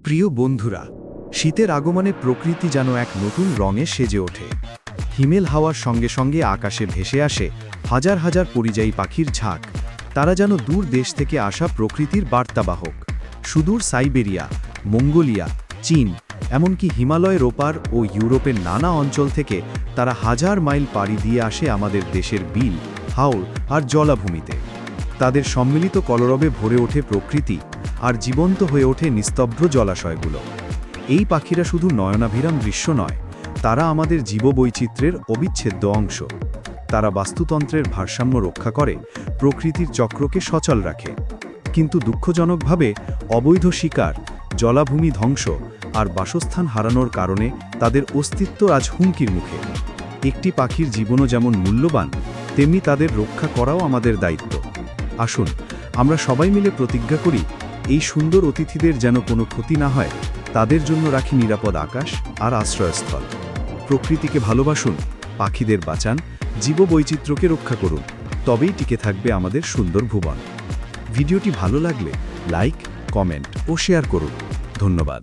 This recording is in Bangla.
প্রিয় বন্ধুরা, শীতের আগমনে প্রকৃতি যেন এক নতুন রঙে সেজে ওঠে। হিমেল হাওয়ার সঙ্গে সঙ্গে আকাশে ভেসে আসে হাজার হাজার পরিযায়ী পাখির ঝাঁক। তারা যেন দূর দেশ থেকে আসা প্রকৃতির বার্তাবাহক। সুদূর সাইবেরিয়া, মঙ্গোলিয়া, চীন, এমনকি হিমালয়ের ওপার ও ইউরোপের নানা অঞ্চল থেকে তারা হাজার মাইল পাড়ি দিয়ে আসে আমাদের দেশের বিল, হাওর আর জলাভূমিতে। তাদের সম্মিলিত কলরবে ভরে ওঠে প্রকৃতি, আর জীবন্ত হয়ে ওঠে নিস্তব্ধ জলাশয়গুলো। এই পাখিরা শুধু নয়নাভিরাম দৃশ্য নয়, তারা আমাদের জীববৈচিত্র্যের অবিচ্ছেদ্য অংশ। তারা বাস্তুতন্ত্রের ভারসাম্য রক্ষা করে, প্রকৃতির চক্রকে সচল রাখে। কিন্তু দুঃখজনকভাবে অবৈধ শিকার, জলাভূমি ধ্বংস আর বাসস্থান হারানোর কারণে তাদের অস্তিত্ব আজ হুমকির মুখে। একটি পাখির জীবনও যেমন মূল্যবান, তেমনি তাদের রক্ষা করাও আমাদের দায়িত্ব। আসুন আমরা সবাই মিলে প্রতিজ্ঞা করি, এই সুন্দর অতিথিদের যেন কোনো ক্ষতি না হয়। তাদের জন্য রাখি নিরাপদ আকাশ আর আশ্রয়স্থল। প্রকৃতিকে ভালোবাসুন, পাখিদের বাঁচান, জীববৈচিত্র্যকে রক্ষা করুন, তবেই টিকে থাকবে আমাদের সুন্দর ভুবন। ভিডিওটি ভালো লাগলে লাইক, কমেন্ট ও শেয়ার করুন। ধন্যবাদ।